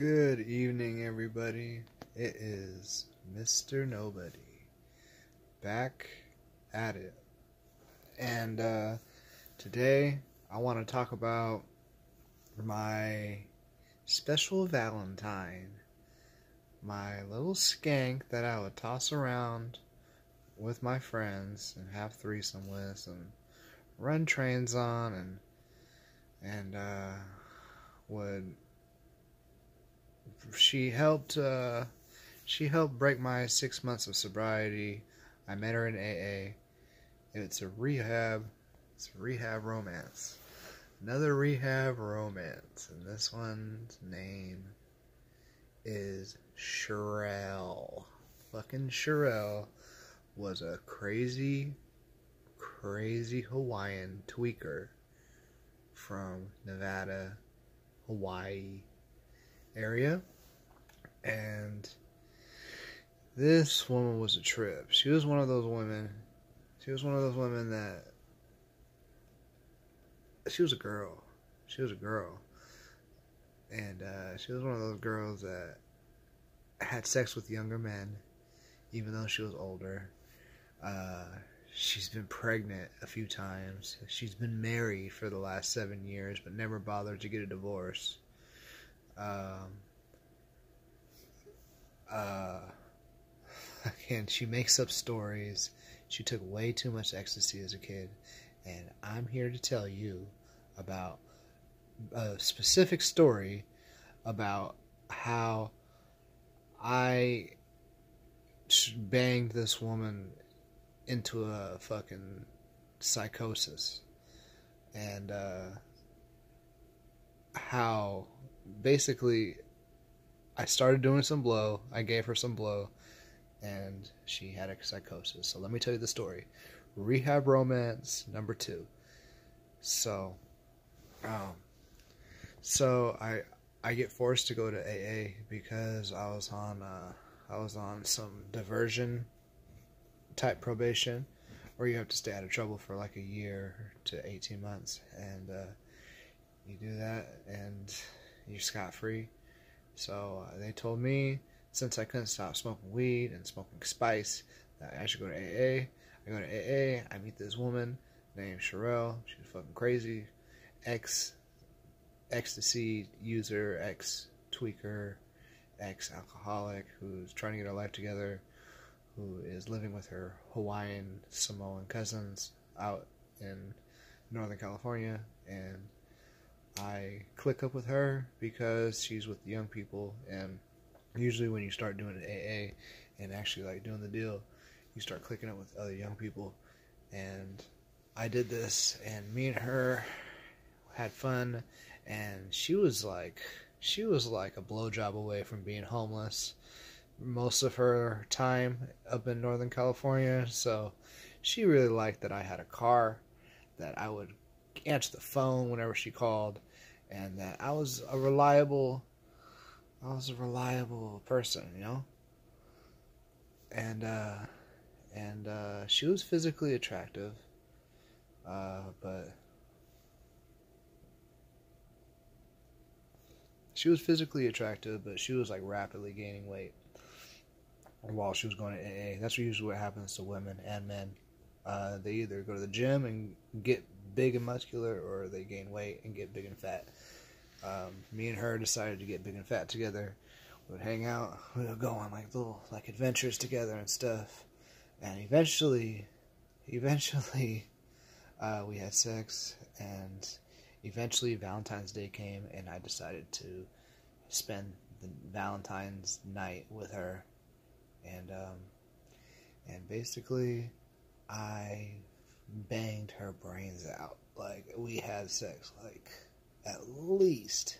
Good evening, everybody. It is Mr. Nobody back at it. And today I want to talk about my special Valentine, my little skank that I would toss around with my friends and have threesome with and run trains on and would she helped break my 6 months of sobriety. I met her in AA. It's a rehab romance. Another rehab romance. And this one's name is Cherell. Fucking Cherell was a crazy Hawaiian tweaker from Nevada, Hawaii area. And this woman was a trip. She was one of those women that she was a girl. And she was one of those girls that had sex with younger men, even though she was older. She's been pregnant a few times. She's been married for the last 7 years, but never bothered to get a divorce. Again, she makes up stories. She took way too much ecstasy as a kid, and I'm here to tell you about a specific story about how I banged this woman into a fucking psychosis, and how basically I started doing some blow. I gave her some blow, and she had a psychosis. So let me tell you the story. Rehab romance number 2. So I get forced to go to AA because I was on some diversion type probation, where you have to stay out of trouble for like a year to 18 months, and you do that and you're scot-free. So they told me, since I couldn't stop smoking weed and smoking spice, that I should go to AA. I go to AA, I meet this woman named Cherell. She's fucking crazy. Ecstasy user, ex-tweaker, ex-alcoholic, who's trying to get her life together, who is living with her Hawaiian Samoan cousins out in Northern California. And I click up with her because she's with the young people, and usually when you start doing an AA and actually like doing the deal, you start clicking up with other young people. And I did this, and me and her had fun, and she was like a blowjob away from being homeless most of her time up in Northern California. So she really liked that I had a car, that I would answer the phone whenever she called, and that I was a reliable person, you know. And she was physically attractive, but she was like rapidly gaining weight while she was going to AA. That's usually what happens to women and men. They either go to the gym and get big and muscular, or they gain weight and get big and fat. Me and her decided to get big and fat together. We would hang out. We would go on like little adventures together and stuff. And eventually, we had sex. And eventually, Valentine's Day came, and I decided to spend the Valentine's night with her. And basically, I banged her brains out. Like, we had sex like at least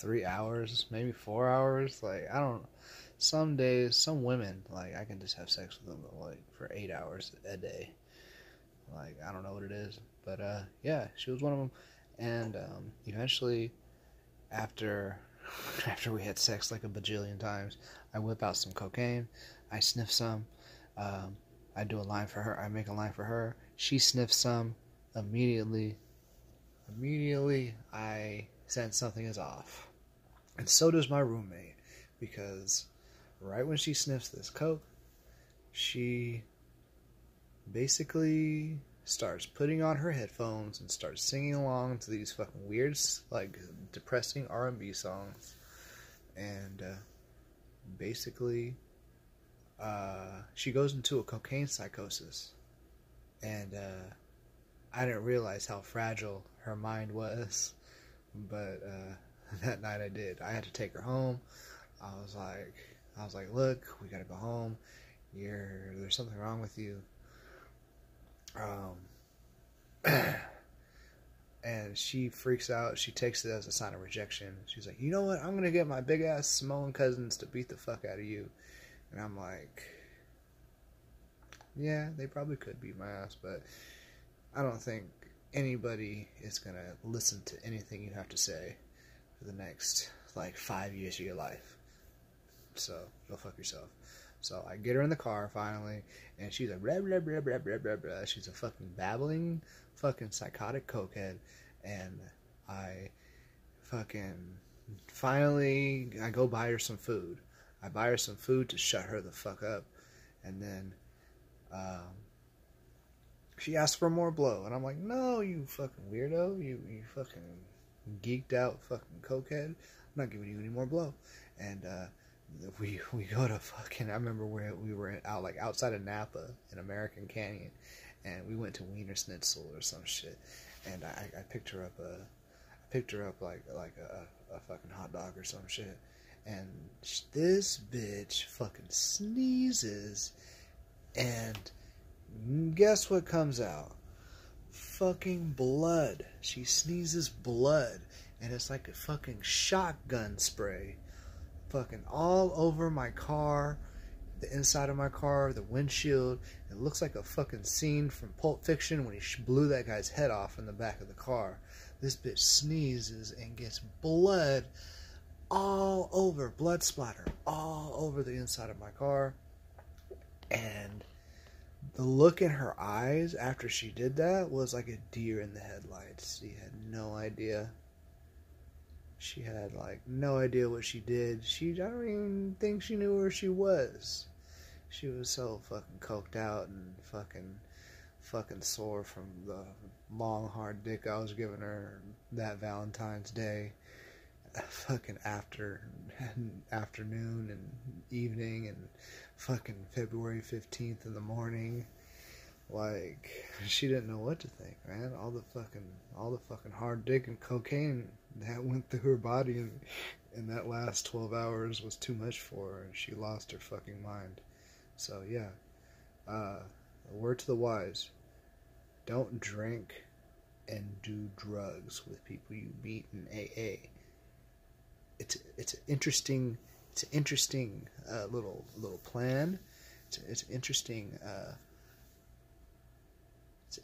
3 hours, maybe 4 hours. Like, I don't, some days, some women, like, I can just have sex with them like for 8 hours a day. Like, I don't know what it is, but yeah, she was one of them. And eventually, after we had sex like a bajillion times, I whip out some cocaine, I sniff some, I do a line for her, I make a line for her, she sniffs some, immediately immediately I sense something is off. And so does my roommate, because right when she sniffs this coke, she basically starts putting on her headphones and starts singing along to these fucking weird, like, depressing R&B songs. And basically, she goes into a cocaine psychosis. And I didn't realize how fragile her mind was, but that night I did. I had to take her home. I was like, look, we gotta go home. There's something wrong with you. And she freaks out. She takes it as a sign of rejection. She's like, you know what? I'm gonna get my big ass Samoan cousins to beat the fuck out of you. And I'm like, yeah, they probably could beat my ass, but I don't think anybody is gonna listen to anything you have to say for the next, like, 5 years of your life. So, go fuck yourself. So, I get her in the car, finally, and she's like, blah, blah, blah, blah, blah, blah, blah. She's a fucking babbling, fucking psychotic cokehead, and I finally, I go buy her some food. I buy her some food to shut her the fuck up, and then, she asked for more blow, and I'm like, no, you fucking weirdo, you fucking geeked out fucking cokehead, I'm not giving you any more blow. And we go to fucking, I remember we were out, like, outside of Napa in American Canyon, and we went to Wiener Schnitzel or some shit, and I picked her up like a fucking hot dog or some shit, and this bitch fucking sneezes, and guess what comes out? Fucking blood. She sneezes blood, and it's like a fucking shotgun spray, fucking all over my car, the inside of my car, the windshield. It looks like a fucking scene from Pulp Fiction when he blew that guy's head off in the back of the car. This bitch sneezes and gets blood all over, blood splatter all over the inside of my car. And the look in her eyes after she did that was like a deer in the headlights. She had no idea. She had, like, no idea what she did. I don't even think she knew where she was. She was so fucking coked out and fucking sore from the long, hard dick I was giving her that Valentine's Day. Fucking afternoon and evening, and fucking February 15th in the morning. Like, she didn't know what to think, man. All the fucking hard dick and cocaine that went through her body in that last 12 hours was too much for her, and she lost her fucking mind. So yeah, a word to the wise: don't drink and do drugs with people you meet in AA. It's an interesting little plan. It's an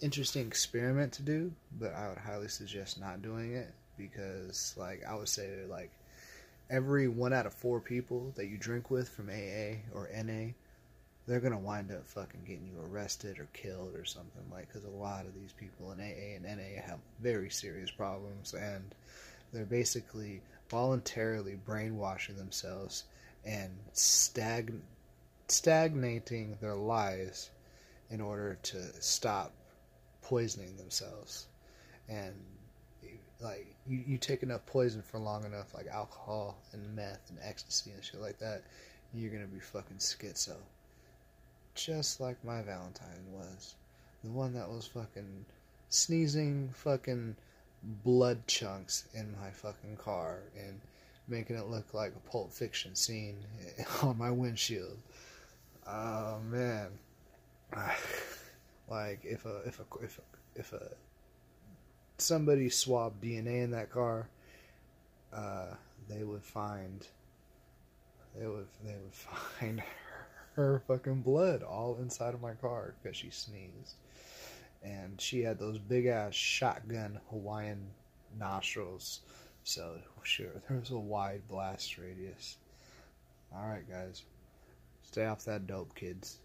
interesting experiment to do, but I would highly suggest not doing it, because, like, I would say, like, every 1 out of 4 people that you drink with from AA or NA, they're gonna wind up fucking getting you arrested or killed or something, like, because a lot of these people in AA and NA have very serious problems, and they're basically voluntarily brainwashing themselves and stagnating their lives in order to stop poisoning themselves. And, like, you take enough poison for long enough, like alcohol and meth and ecstasy and shit like that, you're gonna be fucking schizo. Just like my Valentine was. The one that was fucking sneezing fucking blood chunks in my fucking car and making it look like a Pulp Fiction scene on my windshield. Oh man. Like, if somebody swabbed DNA in that car, they would find her fucking blood all inside of my car because she sneezed. And she had those big ass shotgun Hawaiian nostrils, so sure, there was a wide blast radius. Alright guys, stay off that dope, kids.